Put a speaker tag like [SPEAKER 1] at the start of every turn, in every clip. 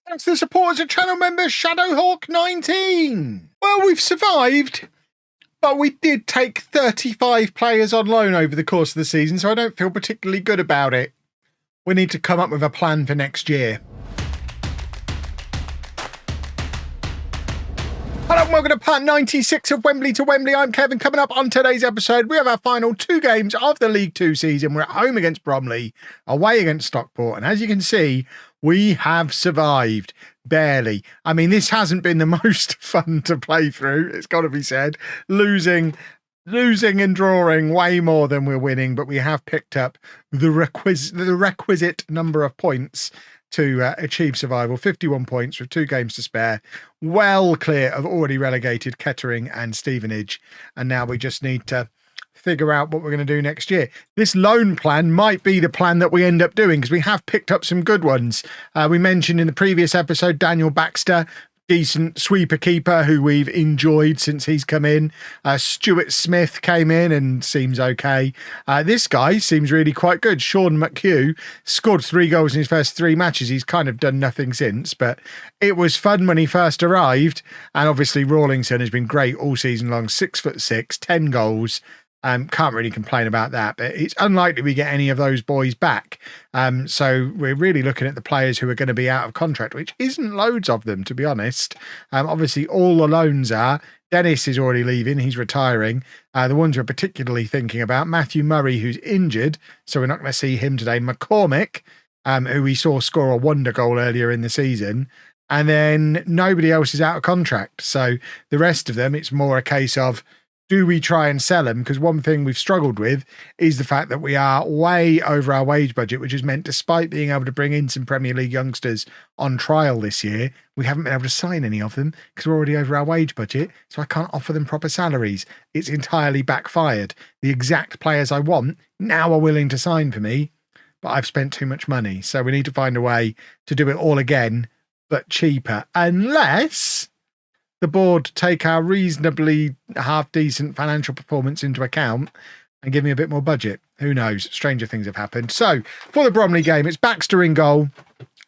[SPEAKER 1] Thanks to the supporters of channel member Shadowhawk19. Well, we've survived, but we did take 35 players on loan over the course of the season, so I don't feel particularly good about it. We need to come up with a plan for next year. Hello and welcome to part 96 of Wembley to Wembley. I'm Kevin. Coming up on today's episode, we have our final two games of the League Two season. We're at home against Bromley, away against Stockport, and as you can see, we have survived. Barely. I mean, this hasn't been the most fun to play through, it's got to be said. Losing and drawing way more than we're winning, but we have picked up the requisite number of points to achieve survival. 51 points with 2 games to spare, well clear of already relegated Kettering and Stevenage, and now we just need to figure out what we're going to do next year. This loan plan might be the plan that we end up doing, because we have picked up some good ones. We mentioned in the previous episode Daniel Baxter, decent sweeper keeper who we've enjoyed since he's come in. Stuart Smith came in and seems okay. This guy seems really quite good. Sean McHugh scored 3 goals in his first 3 matches. He's kind of done nothing since, but it was fun when he first arrived. And obviously Rawlingson has been great all season long. 6'6", 10 goals. Can't really complain about that, but it's unlikely we get any of those boys back. So we're really looking at the players who are going to be out of contract, which isn't loads of them, to be honest. Obviously, all the loans are. Dennis is already leaving. He's retiring. The ones we're particularly thinking about, Matthew Murray, who's injured, so we're not going to see him today. McCormick, who we saw score a wonder goal earlier in the season. And then nobody else is out of contract. So the rest of them, it's more a case of, do we try and sell them? Because one thing we've struggled with is the fact that we are way over our wage budget, which has meant despite being able to bring in some Premier League youngsters on trial this year, we haven't been able to sign any of them because we're already over our wage budget. So I can't offer them proper salaries. It's entirely backfired. The exact players I want now are willing to sign for me, but I've spent too much money. So we need to find a way to do it all again, but cheaper. Unless the board take our reasonably half-decent financial performance into account and give me a bit more budget. Who knows? Stranger things have happened. So, for the Bromley game, it's Baxter in goal.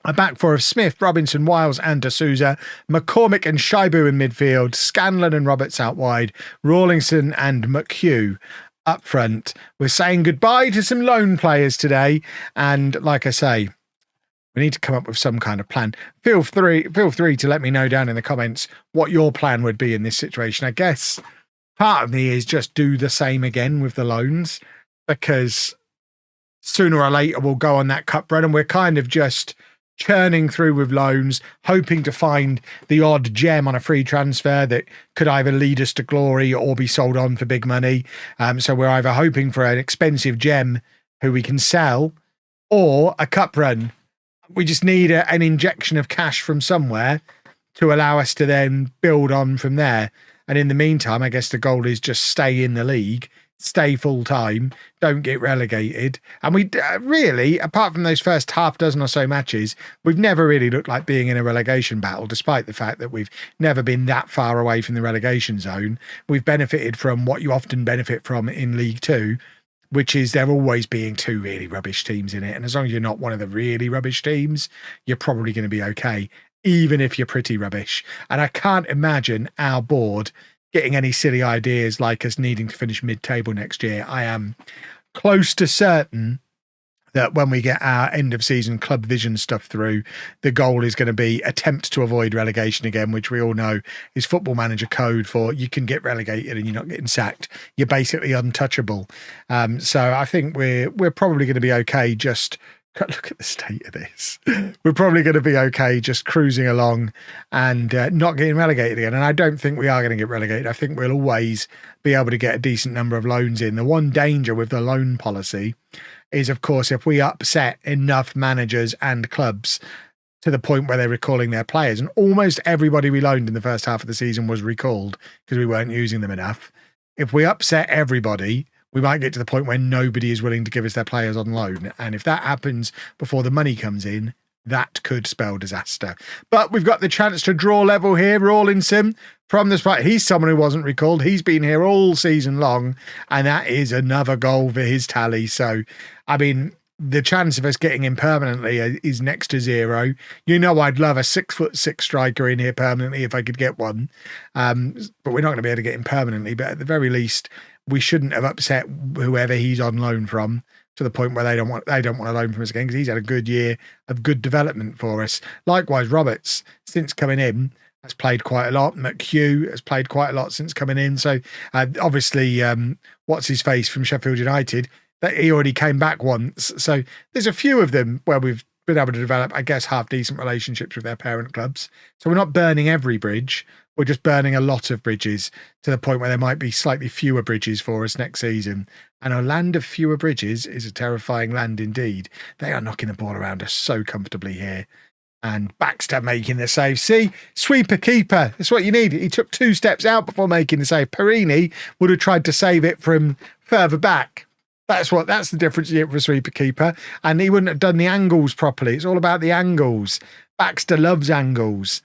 [SPEAKER 1] A back four of Smith, Robinson, Wiles and D'Souza. McCormick and Shaibu in midfield. Scanlon and Roberts out wide. Rawlingson and McHugh up front. We're saying goodbye to some loan players today. And like I say, we need to come up with some kind of plan. Feel free to let me know down in the comments what your plan would be in this situation. I guess part of me is just do the same again with the loans, because sooner or later we'll go on that cup run and we're kind of just churning through with loans, hoping to find the odd gem on a free transfer that could either lead us to glory or be sold on for big money. So we're either hoping for an expensive gem who we can sell or a cup run. We just need an injection of cash from somewhere to allow us to then build on from there. And in the meantime, I guess the goal is just stay in the league, stay full time, don't get relegated. And we really, apart from those first half dozen or so matches, we've never really looked like being in a relegation battle, despite the fact that we've never been that far away from the relegation zone. We've benefited from what you often benefit from in League Two, which is there always being 2 really rubbish teams in it. And as long as you're not one of the really rubbish teams, you're probably going to be okay, even if you're pretty rubbish. And I can't imagine our board getting any silly ideas like us needing to finish mid-table next year. I am close to certain that when we get our end of season club vision stuff through, the goal is going to be attempt to avoid relegation again, which we all know is Football Manager code for you can get relegated and you're not getting sacked. You're basically untouchable. So I think we're probably going to be okay. Just look at the state of this. We're probably going to be okay just cruising along and not getting relegated again. And I don't think we are going to get relegated. I think we'll always be able to get a decent number of loans in. The one danger with the loan policy is, of course, if we upset enough managers and clubs to the point where they're recalling their players, and almost everybody we loaned in the first half of the season was recalled because we weren't using them enough. If we upset everybody, we might get to the point where nobody is willing to give us their players on loan. And if that happens before the money comes in, that could spell disaster. But we've got the chance to draw level here. Rawlinson from the spot. He's someone who wasn't recalled. He's been here all season long, and that is another goal for his tally. So, I mean, the chance of us getting him permanently is next to zero. You know, I'd love a 6'6" striker in here permanently if I could get one. But we're not going to be able to get him permanently. But at the very least, we shouldn't have upset whoever he's on loan from to the point where they don't want a loan from us again, because he's had a good year of good development for us. Likewise, Roberts, since coming in, has played quite a lot. McHugh has played quite a lot since coming in. So obviously, what's his face from Sheffield United, that he already came back once. So there's a few of them where we've been able to develop, I guess, half decent relationships with their parent clubs. So we're not burning every bridge. We're just burning a lot of bridges to the point where there might be slightly fewer bridges for us next season. And a land of fewer bridges is a terrifying land indeed. They are knocking the ball around us so comfortably here. And Baxter making the save. See, sweeper keeper. That's what you need. He took 2 steps out before making the save. Perini would have tried to save it from further back. That's the difference you get for a sweeper keeper. And he wouldn't have done the angles properly. It's all about the angles. Baxter loves angles.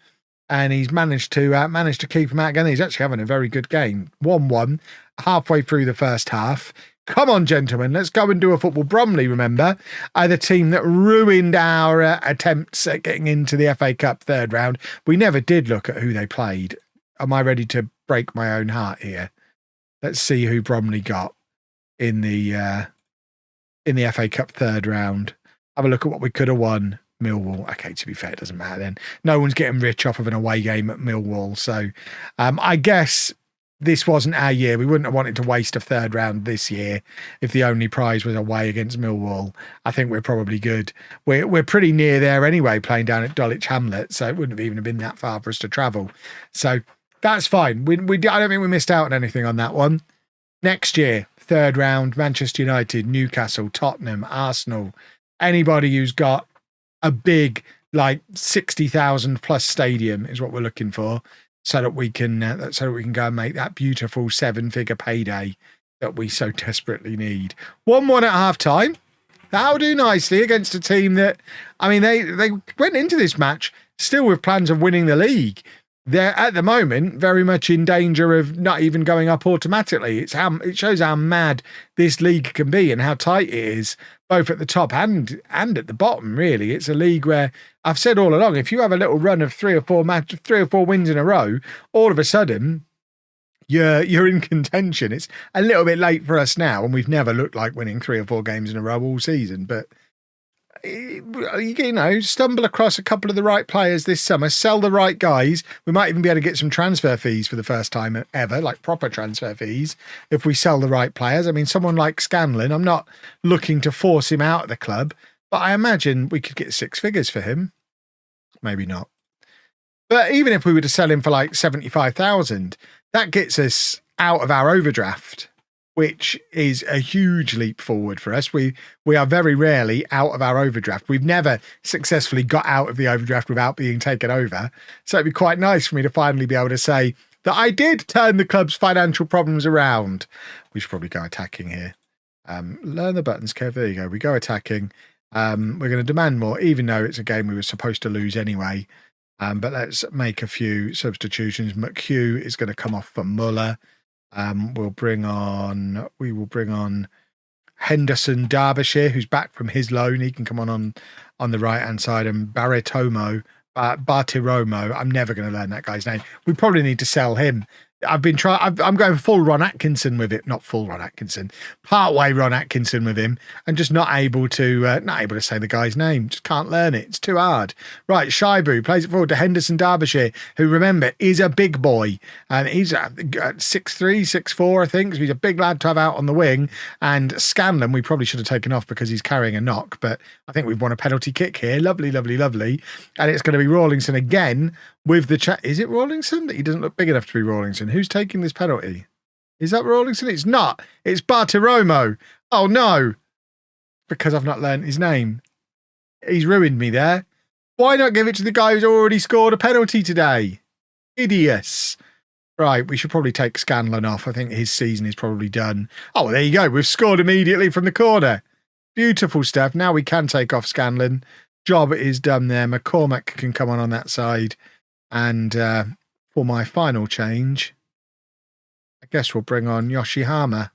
[SPEAKER 1] And he's managed to keep him out again. He's actually having a very good game. 1-1, halfway through the first half. Come on, gentlemen, let's go and do a football. Bromley, remember, are the team that ruined our attempts at getting into the FA Cup third round. We never did look at who they played. Am I ready to break my own heart here? Let's see who Bromley got in the FA Cup third round. Have a look at what we could have won. Millwall. Okay, to be fair, it doesn't matter then. No one's getting rich off of an away game at Millwall. So I guess this wasn't our year. We wouldn't have wanted to waste a third round this year if the only prize was away against Millwall. I think we're probably good. We're pretty near there anyway, playing down at Dulwich Hamlet, so it wouldn't have even been that far for us to travel. So that's fine. I don't think we missed out on anything on that one. Next year, third round, Manchester United, Newcastle, Tottenham, Arsenal, anybody who's got a big, like 60,000 plus stadium is what we're looking for, so that we can go and make that beautiful 7-figure payday that we so desperately need. 1-1 at half time. That'll do nicely against a team that, I mean, they went into this match still with plans of winning the league. They're at the moment very much in danger of not even going up automatically. It shows how mad this league can be and how tight it is, both at the top and at the bottom, really. It's a league where I've said all along, if you have a little run of 3 or 4 wins in a row, all of a sudden you're in contention. It's a little bit late for us now, and we've never looked like winning 3 or 4 games in a row all season, but stumble across a couple of the right players this summer, sell the right guys. We might even be able to get some transfer fees for the first time ever, like proper transfer fees, if we sell the right players. I mean, someone like Scanlon, I'm not looking to force him out of the club, but I imagine we could get 6 figures for him. Maybe not. But even if we were to sell him for like 75,000, that gets us out of our overdraft, which is a huge leap forward for us. We are very rarely out of our overdraft. We've never successfully got out of the overdraft without being taken over. So it'd be quite nice for me to finally be able to say that I did turn the club's financial problems around. We should probably go attacking here. Learn the buttons, Kev. There you go. We go attacking. We're going to demand more, even though it's a game we were supposed to lose anyway. But let's make a few substitutions. McHugh is going to come off for Muller. We will bring on Henderson Derbyshire, who's back from his loan. He can come on the right-hand side, and Bartiromo. I'm never going to learn that guy's name. We probably need to sell him. I'm going full Ron Atkinson with it, not full Ron Atkinson, partway Ron Atkinson with him, and just not able to say the guy's name. Just can't learn it. It's too hard. Right, Shaibu plays it forward to Henderson Derbyshire, who, remember, is a big boy, and he's 6'3", 6'4", I think. So he's a big lad to have out on the wing. And Scanlon, we probably should have taken off because he's carrying a knock, but I think we've won a penalty kick here. Lovely, lovely, lovely. And it's going to be Rawlingson again with the chat. Is it Rawlingson? He doesn't look big enough to be Rawlingson. Who's taking this penalty? Is that Rawlingson? It's not. It's Bartiromo. Oh, no. Because I've not learnt his name. He's ruined me there. Why not give it to the guy who's already scored a penalty today? Idiots. Right, we should probably take Scanlon off. I think his season is probably done. Oh, well, there you go. We've scored immediately from the corner. Beautiful stuff. Now we can take off Scanlon. Job is done there. McCormack can come on that side. And for my final change, I guess we'll bring on Yoshihama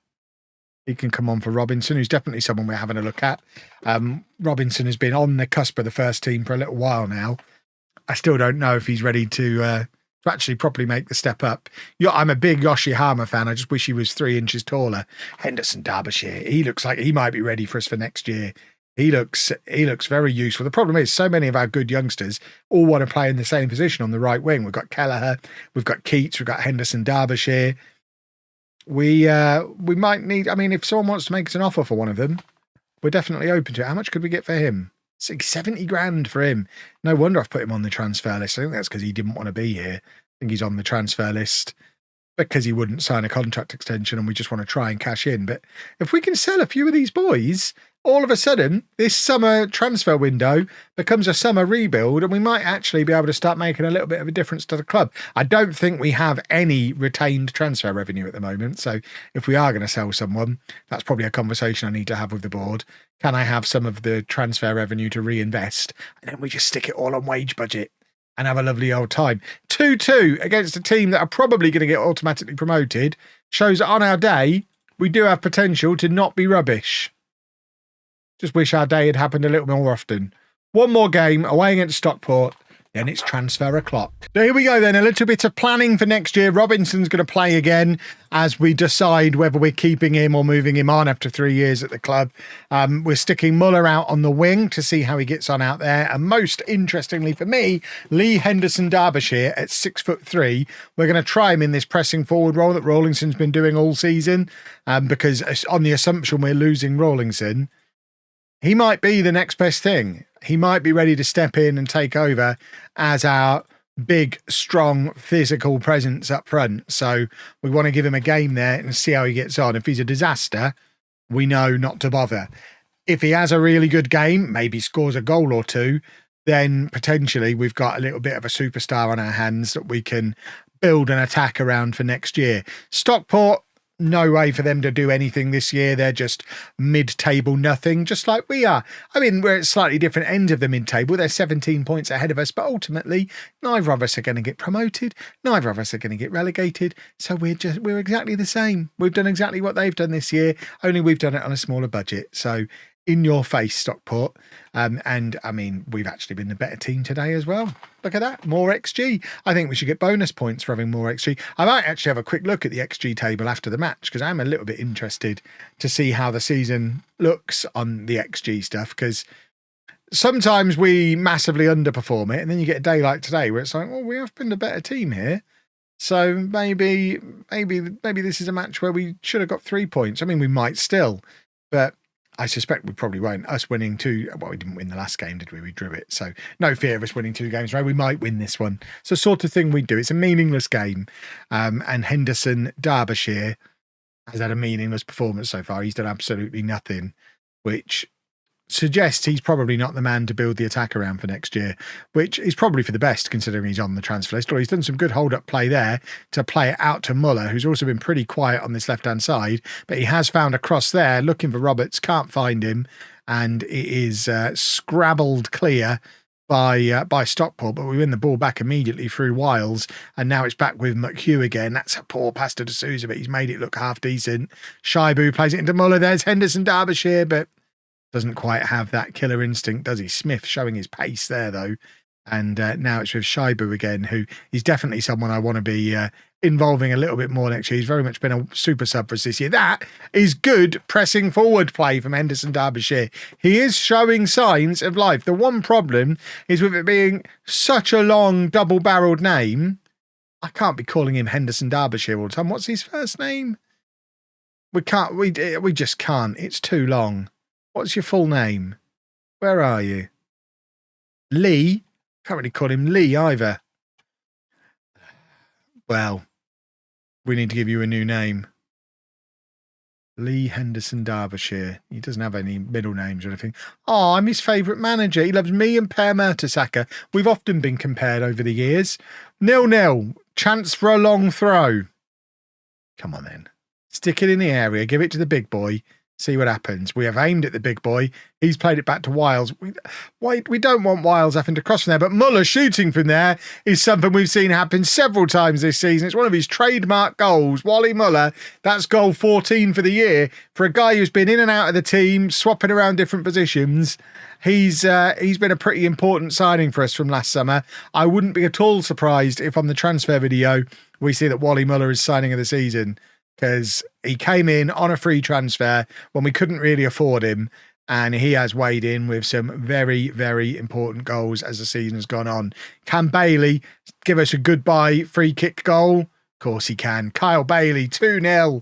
[SPEAKER 1] he can come on for Robinson, who's definitely someone we're having a look at. Robinson has been on the cusp of the first team for a little while now. I still don't know if he's ready to actually properly make the step up. I'm a big Yoshihama fan. I just wish he was 3 inches taller. Henderson Derbyshire, he looks like he might be ready for us for next year. He looks very useful. The problem is so many of our good youngsters all want to play in the same position on the right wing. We've got Kelleher, we've got Keats, we've got Henderson Derbyshire. We might need, I mean, if someone wants to make us an offer for one of them, we're definitely open to it. How much could we get for him? 70 grand for him. No wonder I've put him on the transfer list. I think that's because he didn't want to be here. I think he's on the transfer list because he wouldn't sign a contract extension and we just want to try and cash in. But if we can sell a few of these boys, all of a sudden, this summer transfer window becomes a summer rebuild and we might actually be able to start making a little bit of a difference to the club. I don't think we have any retained transfer revenue at the moment. So if we are going to sell someone, that's probably a conversation I need to have with the board. Can I have some of the transfer revenue to reinvest? And then we just stick it all on wage budget and have a lovely old time. 2-2 against a team that are probably going to get automatically promoted shows that on our day, we do have potential to not be rubbish. Just wish our day had happened a little more often. One more game away against Stockport, then it's transfer o'clock. So here we go then, a little bit of planning for next year. Robinson's going to play again as we decide whether we're keeping him or moving him on after 3 years at the club. We're sticking Muller out on the wing to see how he gets on out there. And most interestingly for me, Lee Henderson Derbyshire at 6'3". We're going to try him in this pressing forward role that Rawlingson's been doing all season because on the assumption we're losing Rawlingson, he might be the next best thing. He might be ready to step in and take over as our big, strong, physical presence up front. So we want to give him a game there and see how he gets on. If he's a disaster, we know not to bother. If he has a really good game, maybe scores a goal or two, then potentially we've got a little bit of a superstar on our hands that we can build an attack around for next year. Stockport, no way for them to do anything this year. They're just mid-table nothing, just like we are. I mean, we're at slightly different ends of the mid-table. They're 17 points ahead of us, but ultimately, neither of us are going to get promoted. Neither of us are going to get relegated. So we're exactly the same. We've done exactly what they've done this year, only we've done it on a smaller budget. So in your face, Stockport. And I mean, we've actually been the better team today as well. Look at that, more XG. I think we should get bonus points for having more XG. I might actually have a quick look at the XG table after the match because I'm a little bit interested to see how the season looks on the XG stuff, because sometimes we massively underperform it and then you get a day like today where it's like, well, we have been the better team here. So maybe this is a match where we should have got 3 points. I mean, we might still, but I suspect we probably won't. Us winning two, well, we didn't win the last game, did we? We drew it. So no fear of us winning 2 games, right? We might win this one. It's the sort of thing we do. It's a meaningless game. And Henderson Derbyshire has had a meaningless performance so far. He's done absolutely nothing, which suggests he's probably not the man to build the attack around for next year, which is probably for the best considering he's on the transfer list. Or he's done some good hold-up play there to play it out to Muller, who's also been pretty quiet on this left-hand side, but he has found a cross there, looking for Roberts, can't find him, and it is scrabbled clear by Stockport, but we win the ball back immediately through Wiles, and now it's back with McHugh again. That's a poor pass to D'Souza, but he's made it look half decent. Shaibu plays it into Muller. There's Henderson Derbyshire, but doesn't quite have that killer instinct, does he? Smith showing his pace there, though. And now it's with Shaibu again, who is definitely someone I want to be involving a little bit more next year. He's very much been a super sub for us this year. That is good pressing forward play from Henderson Derbyshire. He is showing signs of life. The one problem is with it being such a long double-barreled name, I can't be calling him Henderson Derbyshire all the time. What's his first name? We just can't. It's too long. What's your full name? Where are you? Lee? Can't really call him Lee either. Well, we need to give you a new name. Lee Henderson Derbyshire. He doesn't have any middle names or anything. Oh, I'm his favourite manager. He loves me and Per Mertesacker. We've often been compared over the years. 0-0. Chance for a long throw. Come on then. Stick it in the area. Give it to the big boy. See what happens. We have aimed at the big boy. He's played it back to Wiles. We don't want Wiles having to cross from there, but Muller shooting from there is something we've seen happen several times this season. It's one of his trademark goals. Wally Muller, that's goal 14 for the year. For a guy who's been in and out of the team, swapping around different positions, he's been a pretty important signing for us from last summer. I wouldn't be at all surprised if on the transfer video we see that Wally Muller is signing of the season, because he came in on a free transfer when we couldn't really afford him, and he has weighed in with some very, very important goals as the season has gone on. Can Bailey give us a goodbye free kick goal? Of course he can. Kyle Bailey, 2-0.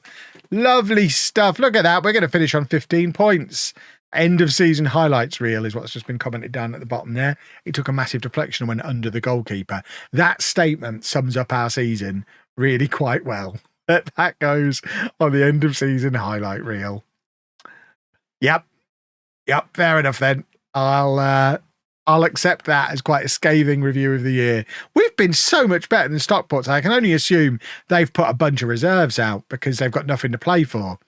[SPEAKER 1] Lovely stuff. Look at that. We're going to finish on 15 points. End of season highlights reel is what's just been commented down at the bottom there. He took a massive deflection and went under the goalkeeper. That statement sums up our season really quite well. That goes on the end of season highlight reel. Yep, fair enough then. I'll accept that as quite a scathing review of the year. We've been so much better than Stockport, so I can only assume they've put a bunch of reserves out because they've got nothing to play for.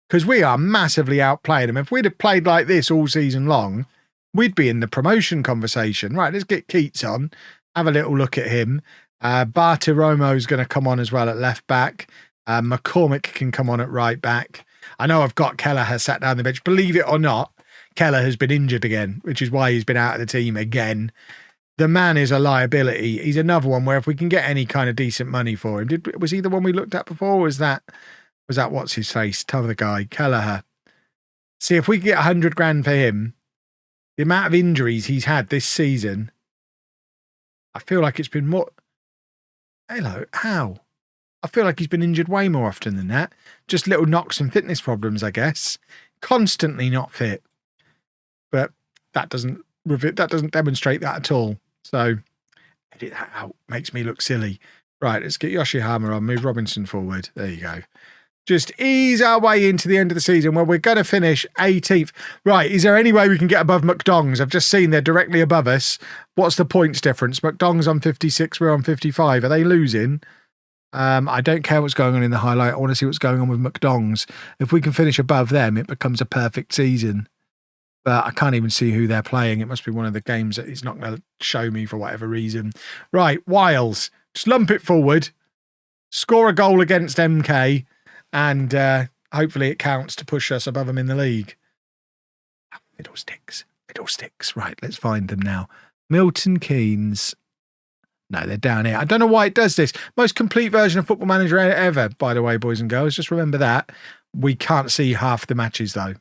[SPEAKER 1] Because we are massively outplaying them. If we'd have played like this all season long, we'd be in the promotion conversation. Right, let's get Keats on. Have a little look at him. Bartiromo's going to come on as well at left back. McCormick can come on at right back. I know I've got Kelleher sat down the bench. Believe it or not, Kelleher has been injured again, which is why he's been out of the team again. The man is a liability. He's another one where if we can get any kind of decent money for him. Was he the one we looked at before? Or was that what's his face? Tell the guy, Kelleher. See, if we can get 100 grand for him, the amount of injuries he's had this season, I feel like it's been more... Hello, how? I feel like he's been injured way more often than that. Just little knocks and fitness problems, I guess. Constantly not fit. But that doesn't demonstrate that at all. So edit that out. Makes me look silly. Right, let's get Yoshihama on. Move Robinson forward. There you go. Just ease our way into the end of the season where we're going to finish 18th. Right, is there any way we can get above McDongs? I've just seen they're directly above us. What's the points difference? McDongs on 56, we're on 55. Are they losing? I don't care what's going on in the highlight. I want to see what's going on with McDongs. If we can finish above them, it becomes a perfect season. But I can't even see who they're playing. It must be one of the games that he's not going to show me for whatever reason. Right, Wiles. Just lump it forward. Score a goal against MK. And hopefully it counts to push us above them in the league. Fiddlesticks. Right, let's find them now. Milton Keynes. No, they're down here. I don't know why it does this. Most complete version of Football Manager ever, by the way, boys and girls. Just remember that. We can't see half the matches, though.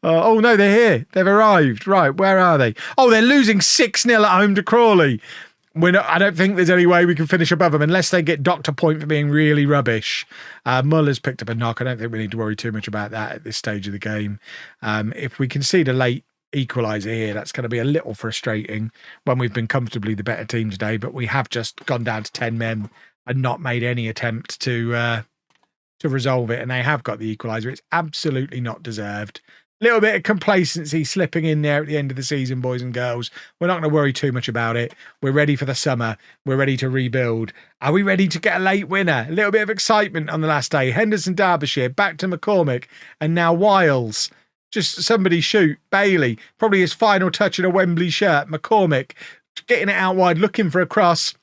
[SPEAKER 1] Oh, no, they're here. They've arrived. Right, where are they? Oh, they're losing 6-0 at home to Crawley. I don't think there's any way we can finish above them unless they get docked a point for being really rubbish. Muller's picked up a knock. I don't think we need to worry too much about that at this stage of the game. If we concede a late equaliser here, that's going to be a little frustrating when we've been comfortably the better team today, but we have just gone down to 10 men and not made any attempt to resolve it, and they have got the equaliser. It's absolutely not deserved. Little bit of complacency slipping in there at the end of the season, boys and girls. We're not going to worry too much about it. We're ready for the summer. We're ready to rebuild. Are we ready to get a late winner? A little bit of excitement on the last day. Henderson, Derbyshire, back to McCormick, and now Wiles. Just somebody shoot. Bailey, probably his final touch in a Wembley shirt. McCormick, getting it out wide, looking for a cross.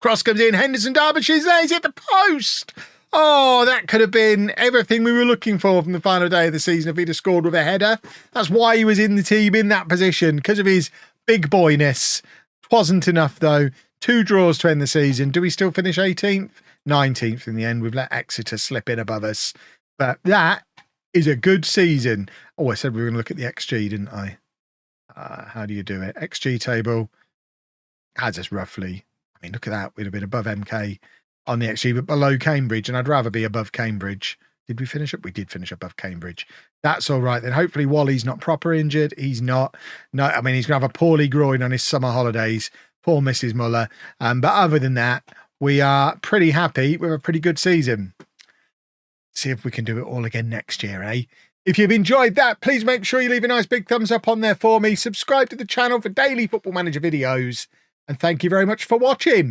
[SPEAKER 1] Cross comes in. Henderson, Derbyshire's there. He's hit the post. Oh, that could have been everything we were looking for from the final day of the season if he'd have scored with a header. That's why he was in the team in that position, because of his big boyness. Wasn't enough, though. 2 draws to end the season. Do we still finish 18th? 19th in the end. We've let Exeter slip in above us. But that is a good season. Oh, I said we were going to look at the XG, didn't I? How do you do it? XG table has us roughly. I mean, look at that. We'd have been above MK on the XG, but below Cambridge, and I'd rather be above Cambridge. Did we finish up? We did finish above Cambridge. That's all right then. Hopefully Wally's not proper injured. He's not. No, I mean, he's going to have a poorly groin on his summer holidays. Poor Mrs. Muller. But other than that, we are pretty happy with a pretty good season. See if we can do it all again next year, eh? If you've enjoyed that, please make sure you leave a nice big thumbs up on there for me. Subscribe to the channel for daily Football Manager videos. And thank you very much for watching.